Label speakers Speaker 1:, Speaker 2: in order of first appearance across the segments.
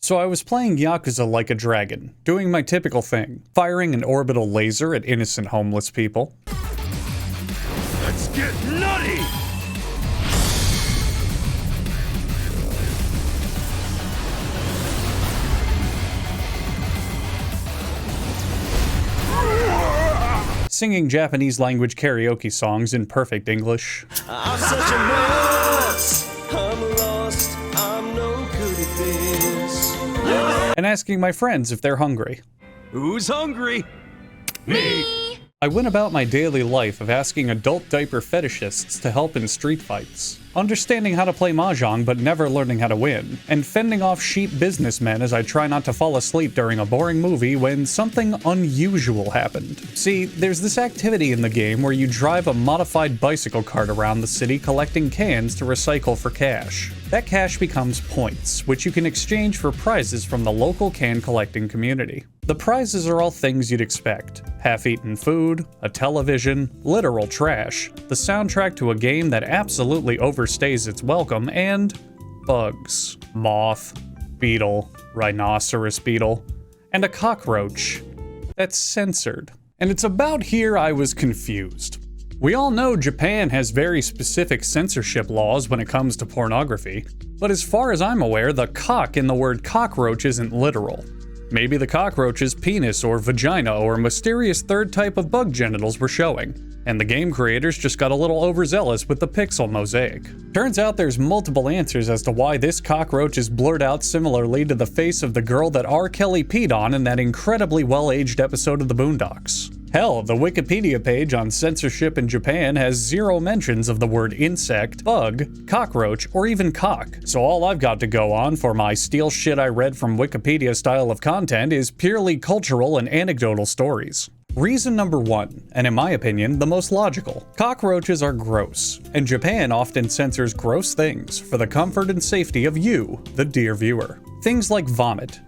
Speaker 1: So I was playing Yakuza like a dragon, doing my typical thing, firing an orbital laser at innocent homeless people.
Speaker 2: Let's get nutty!
Speaker 1: Singing Japanese language karaoke songs in perfect English.
Speaker 3: I'm such a mess. I'm lost. I'm no good at this.
Speaker 1: And asking my friends if they're hungry.
Speaker 2: Who's hungry? Me!
Speaker 1: I went about my daily life of asking adult diaper fetishists to help in street fights, understanding how to play mahjong but never learning how to win, and fending off sheep businessmen as I try not to fall asleep during a boring movie when something unusual happened. See, there's this activity in the game where you drive a modified bicycle cart around the city collecting cans to recycle for cash. That cash becomes points, which you can exchange for prizes from the local can collecting community. The prizes are all things you'd expect: half-eaten food, a television, literal trash, the soundtrack to a game that absolutely overstays its welcome, and bugs. Moth, beetle, rhinoceros beetle, and a cockroach. That's censored. And it's about here I was confused. We all know Japan has very specific censorship laws when it comes to pornography, but as far as I'm aware, the cock in the word cockroach isn't literal. Maybe the cockroach's penis or vagina or mysterious third type of bug genitals were showing, and the game creators just got a little overzealous with the pixel mosaic. Turns out there's multiple answers as to why this cockroach is blurred out similarly to the face of the girl that R. Kelly peed on in that incredibly well-aged episode of The Boondocks. Hell, the Wikipedia page on censorship in Japan has 0 mentions of the word insect, bug, cockroach, or even cock. So all I've got to go on for my steal shit I read from Wikipedia style of content is purely cultural and anecdotal stories. Reason number 1, and in my opinion, the most logical. Cockroaches are gross, and Japan often censors gross things for the comfort and safety of you, the dear viewer. Things like vomit,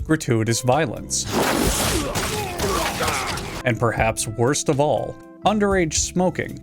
Speaker 1: gratuitous violence, and perhaps worst of all, underage smoking.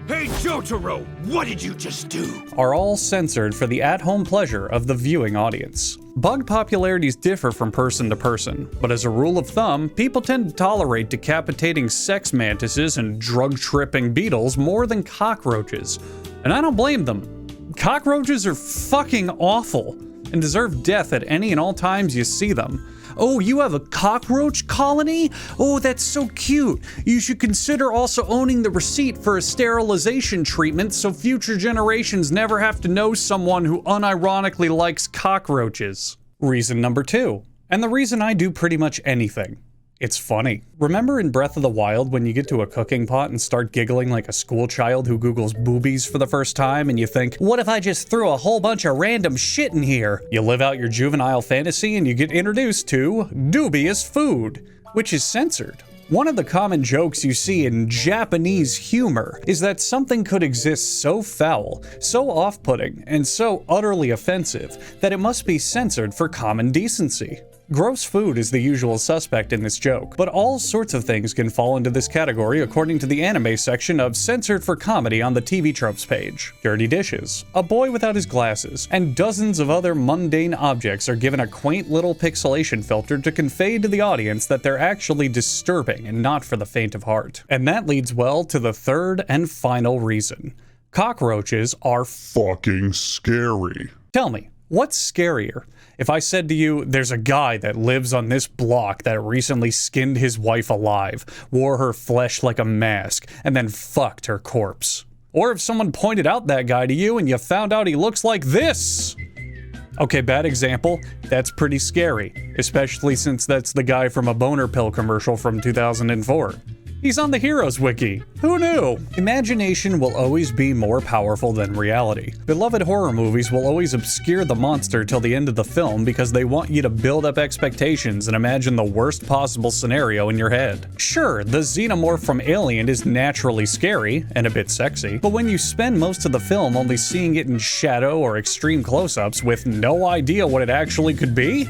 Speaker 2: Hey Jotaro, what did you just do?
Speaker 1: Are all censored for the at-home pleasure of the viewing audience. Bug popularities differ from person to person, but as a rule of thumb, people tend to tolerate decapitating sex mantises and drug-tripping beetles more than cockroaches. And I don't blame them. Cockroaches are fucking awful and deserve death at any and all times you see them. Oh, you have a cockroach colony? Oh, that's so cute. You should consider also owning the receipt for a sterilization treatment so future generations never have to know someone who unironically likes cockroaches. Reason number 2, and the reason I do pretty much anything. It's funny. Remember in Breath of the Wild when you get to a cooking pot and start giggling like a school child who Googles boobies for the first time and you think, what if I just threw a whole bunch of random shit in here? You live out your juvenile fantasy and you get introduced to dubious food, which is censored. One of the common jokes you see in Japanese humor is that something could exist so foul, so off-putting, and so utterly offensive that it must be censored for common decency. Gross food is the usual suspect in this joke, but all sorts of things can fall into this category according to the anime section of Censored for Comedy on the TV Tropes page. Dirty dishes, a boy without his glasses, and dozens of other mundane objects are given a quaint little pixelation filter to convey to the audience that they're actually disturbing and not for the faint of heart. And that leads well to the third and final reason. Cockroaches are fucking scary. Tell me, what's scarier? If I said to you, there's a guy that lives on this block that recently skinned his wife alive, wore her flesh like a mask, and then fucked her corpse. Or if someone pointed out that guy to you and you found out he looks like this. Okay, bad example, that's pretty scary, especially since that's the guy from a boner pill commercial from 2004. He's on the Heroes Wiki. Who knew? Imagination will always be more powerful than reality. Beloved horror movies will always obscure the monster till the end of the film because they want you to build up expectations and imagine the worst possible scenario in your head. Sure, the xenomorph from Alien is naturally scary and a bit sexy, but when you spend most of the film only seeing it in shadow or extreme close-ups with no idea what it actually could be,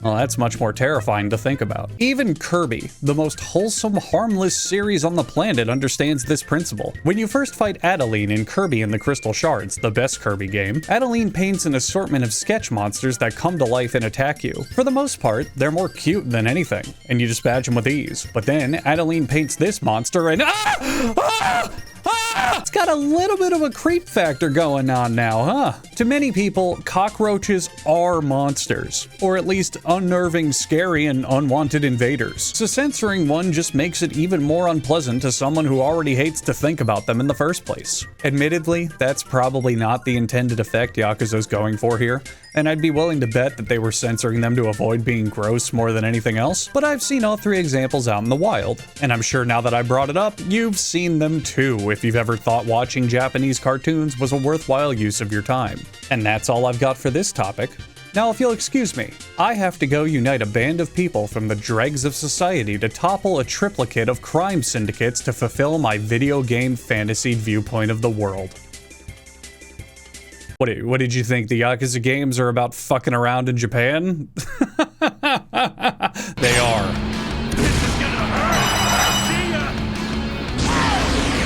Speaker 1: Well, that's much more terrifying to think about. Even Kirby, the most wholesome, harmless series on the planet, understands this principle. When you first fight Adeline in Kirby and the Crystal Shards, the best Kirby game, Adeline paints an assortment of sketch monsters that come to life and attack you. For the most part, they're more cute than anything, and you just badge them with ease. But then, Adeline paints this monster and it's got a little bit of a creep factor going on now, huh? To many people, cockroaches are monsters, or at least unnerving, scary, and unwanted invaders. So censoring one just makes it even more unpleasant to someone who already hates to think about them in the first place. Admittedly, that's probably not the intended effect Yakuza's going for here, and I'd be willing to bet that they were censoring them to avoid being gross more than anything else, but I've seen all three examples out in the wild, and I'm sure now that I brought it up, you've seen them too if you've ever thought watching Japanese cartoons was a worthwhile use of your time. And that's all I've got for this topic. Now, if you'll excuse me, I have to go unite a band of people from the dregs of society to topple a triplicate of crime syndicates to fulfill my video game fantasy viewpoint of the world. What did you think? The Yakuza games are about fucking around in Japan?